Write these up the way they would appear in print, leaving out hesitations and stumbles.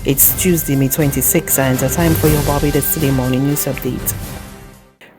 It's Tuesday, May 26, and a time for your Barbados Today morning news update.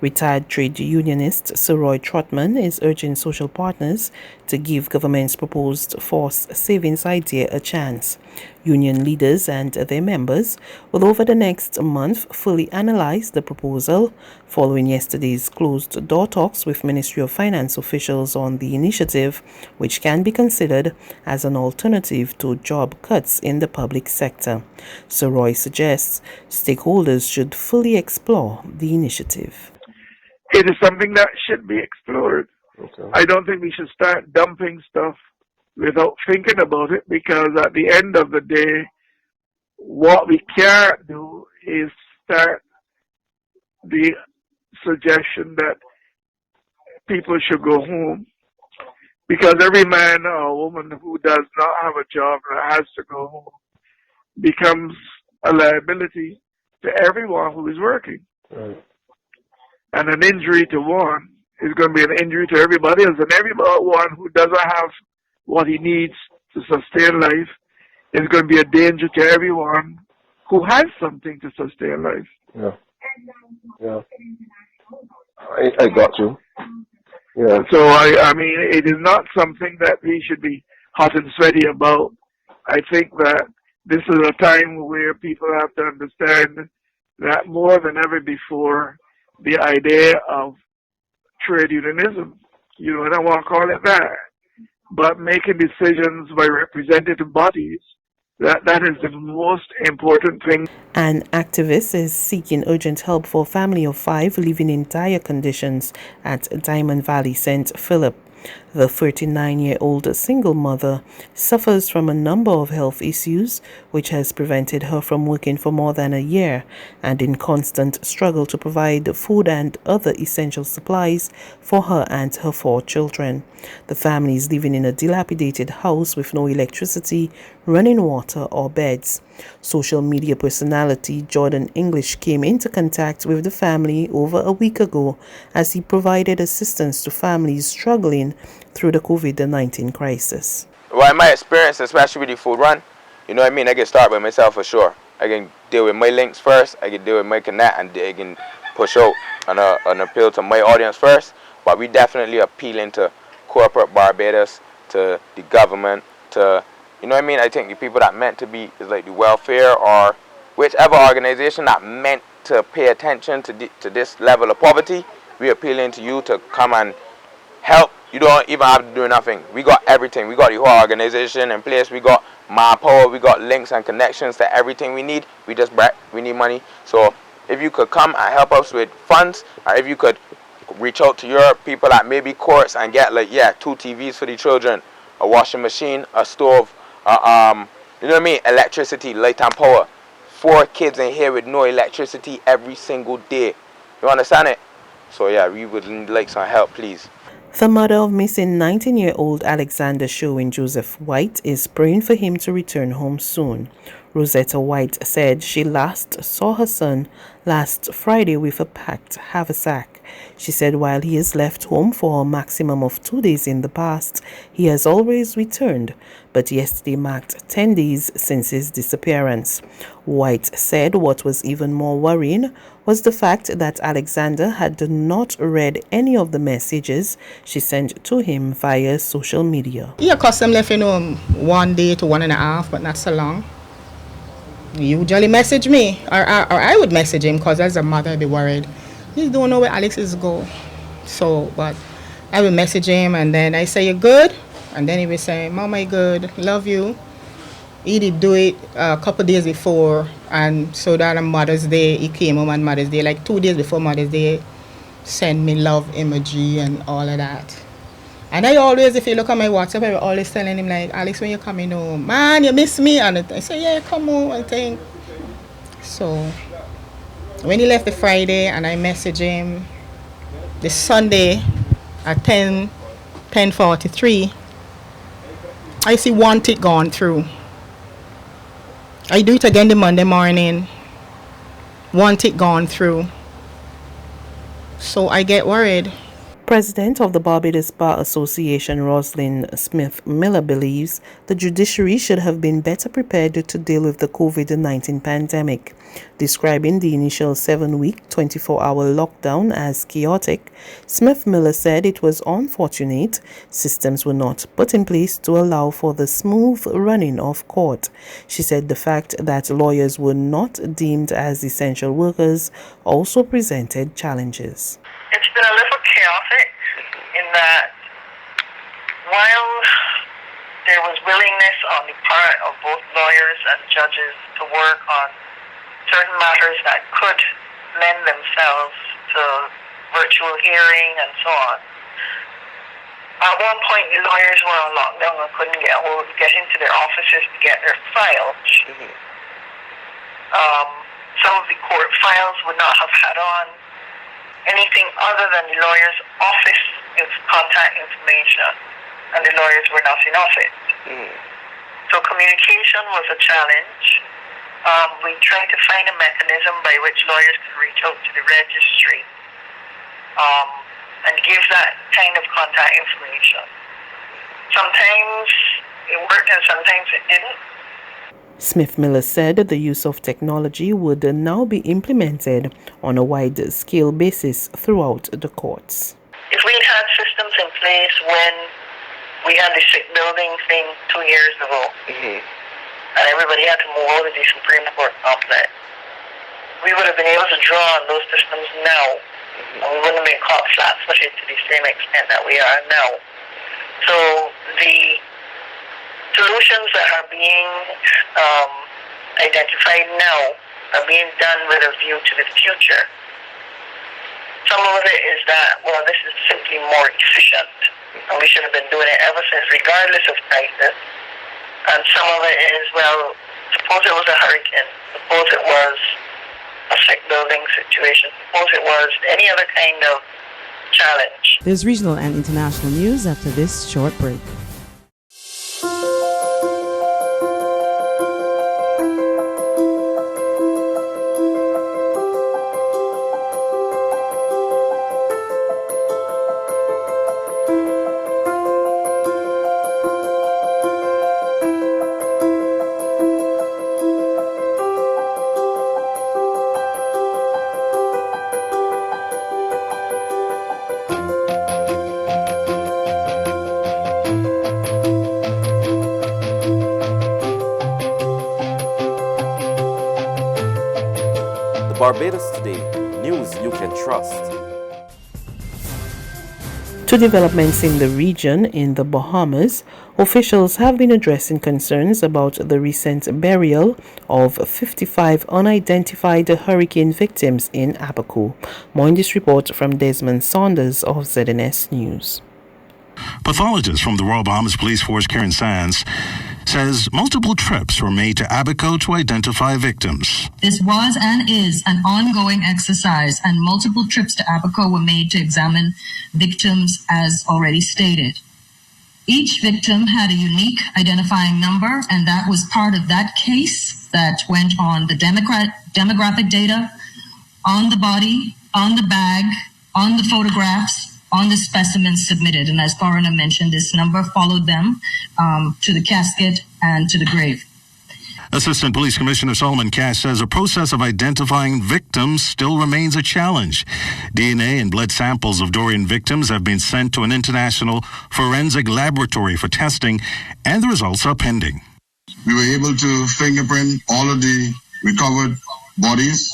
Retired trade unionist Sir Roy Trotman is urging social partners to give government's proposed forced savings idea a chance. Union leaders and their members will over the next month fully analyze the proposal following yesterday's closed-door talks with Ministry of Finance officials on the initiative, which can be considered as an alternative to job cuts in the public sector. Sir Roy suggests stakeholders should fully explore the initiative. It is something that should be explored. Okay. I don't think we should start dumping stuff without thinking about it, because at the end of the day, what we can't do is start the suggestion that people should go home, because every man or woman who does not have a job and has to go home becomes a liability to everyone who is working. Right. And an injury to one is going to be an injury to everybody else. And everyone who doesn't have what he needs to sustain life is going to be a danger to everyone who has something to sustain life. Yeah. I got you. Yeah. So, I mean, it is not something that we should be hot and sweaty about. I think that this is a time where people have to understand that more than ever before, the idea of trade unionism, I don't want to call it that, but making decisions by representative bodies, that is the most important thing. An activist is seeking urgent help for a family of 5 living in dire conditions at Diamond Valley, St. Philip. The 39-year-old single mother suffers from a number of health issues, which has prevented her from working for more than a year, and in constant struggle to provide food and other essential supplies for her and her 4 children. The family is living in a dilapidated house with no electricity, running water, or beds. Social media personality Jordan English came into contact with the family over a week ago as he provided assistance to families struggling through the COVID-19 crisis. Well, in my experience, especially with the food run, I can start by myself for sure. I can deal with my links first, I can deal with my connect, and I can push out an appeal to my audience first. But we definitely appealing to corporate Barbados, to the government, to I think the people that meant to be is like the welfare or whichever organization that meant to pay attention to this level of poverty. We appealing to you to come and help. You don't even have to do nothing. We got everything. We got the whole organization in place. We got manpower. We got links and connections to everything we need. We need money. So if you could come and help us with funds, or if you could reach out to your people at maybe courts and get 2 TVs for the children, a washing machine, a stove, electricity, light and power. 4 kids in here with no electricity every single day. You understand it? So we would like some help, please. The mother of missing 19-year-old Alexander Sherwin White is praying for him to return home soon. Rosetta White said she last saw her son last Friday with a packed haversack. She said while he has left home for a maximum of 2 days in the past, he has always returned, but yesterday marked 10 days since his disappearance. White said what was even more worrying was the fact that Alexander had not read any of the messages she sent to him via social media. Yeah, because I'm left 1 day to 1.5, but not so long. He usually message me, or I would message him, because as a mother I'd be worried. He don't know where Alex is go. So, but I will message him, and then I say, "You good?" And then he will say, "Mom, I good, love you." He did do it a couple days before, and so that on Mother's Day, he came home on Mother's Day, 2 days before Mother's Day, send me love emoji and all of that. And I always, if you look at my WhatsApp, I always telling him "Alex, when you coming home, man, you miss me." And I say, "Yeah, come home," I think. So when he left the Friday, and I messaged him the Sunday at 10:43, I see 1 tick gone through. I do it again the Monday morning, 1 tick gone through. So I get worried. President of the Barbados Bar Association, Roslyn Smith Miller, believes the judiciary should have been better prepared to deal with the COVID-19 pandemic. Describing the initial 7-week, 24-hour lockdown as chaotic, Smith Miller said it was unfortunate systems were not put in place to allow for the smooth running of court. She said the fact that lawyers were not deemed as essential workers also presented challenges. It's been a little chaotic in that while there was willingness on the part of both lawyers and judges to work on certain matters that could lend themselves to virtual hearing and so on, at one point the lawyers were on lockdown and couldn't get into their offices to get their files. Some of the court files would not have had on anything other than the lawyer's office contact information, and the lawyers were not in office. So communication was a challenge. We tried to find a mechanism by which lawyers could reach out to the registry and give that kind of contact information. Sometimes it worked and sometimes it didn't. Smith Miller said the use of technology would now be implemented on a wide-scale basis throughout the courts. If we'd had systems in place when we had the sick building thing 2 years ago, and everybody had to move over to the Supreme Court complex, we would have been able to draw on those systems now, and we wouldn't have been caught flat-footed to the same extent that we are now. So the solutions that are being identified now are being done with a view to the future. Some of it is that, well, this is simply more efficient, and we should have been doing it ever since, regardless of crisis. And some of it is, well, suppose it was a hurricane, suppose it was a sick building situation, suppose it was any other kind of challenge. There's regional and international news after this short break. Barbados Today, news you can trust. To developments in the region in the Bahamas, officials have been addressing concerns about the recent burial of 55 unidentified hurricane victims in Abaco. More in this report from Desmond Saunders of ZNS News. Pathologist from the Royal Bahamas Police Force, Karen Sands, says multiple trips were made to Abaco to identify victims. This was and is an ongoing exercise, and multiple trips to Abaco were made to examine victims as already stated. Each victim had a unique identifying number, and that was part of that case that went on the demographic data, on the body, on the bag, on the photographs, on the specimens submitted. And as coroner mentioned, this number followed them to the casket and to the grave. Assistant Police Commissioner Solomon Cash says the process of identifying victims still remains a challenge. DNA and blood samples of Dorian victims have been sent to an international forensic laboratory for testing, and the results are pending. We were able to fingerprint all of the recovered bodies.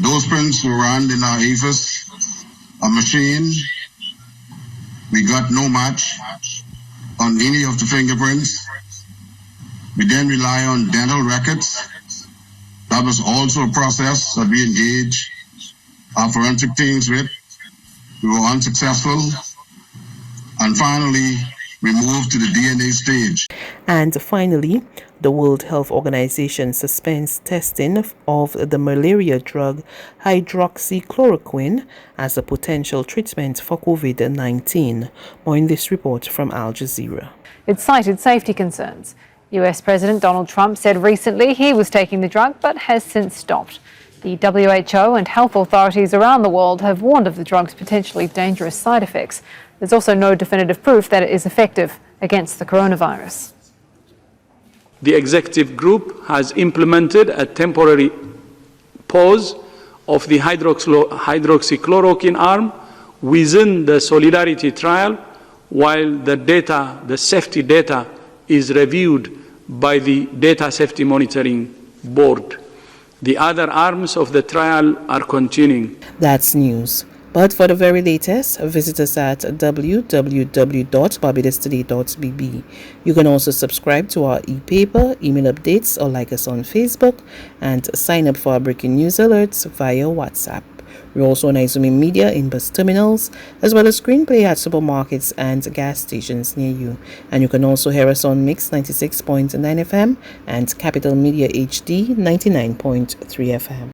Those prints were run in our APHIS, a machine. We got no match on any of the fingerprints. We then rely on dental records. That was also a process that we engaged our forensic teams with. We were unsuccessful. And finally, we moved to the DNA stage. And finally, the World Health Organization suspends testing of the malaria drug hydroxychloroquine as a potential treatment for COVID-19. More in this report from Al Jazeera. It cited safety concerns. US President Donald Trump said recently he was taking the drug but has since stopped. The WHO and health authorities around the world have warned of the drug's potentially dangerous side effects. There's also no definitive proof that it is effective against the coronavirus. The executive group has implemented a temporary pause of the hydroxychloroquine arm within the Solidarity trial while the safety data is reviewed by the Data Safety Monitoring Board. The other arms of the trial are continuing. That's news. But for the very latest, visit us at www.barbadostoday.bb. You can also subscribe to our e-paper, email updates, or like us on Facebook, and sign up for our breaking news alerts via WhatsApp. We're also on Izumi Media in bus terminals, as well as screenplay at supermarkets and gas stations near you. And you can also hear us on Mix 96.9 FM and Capital Media HD 99.3 FM.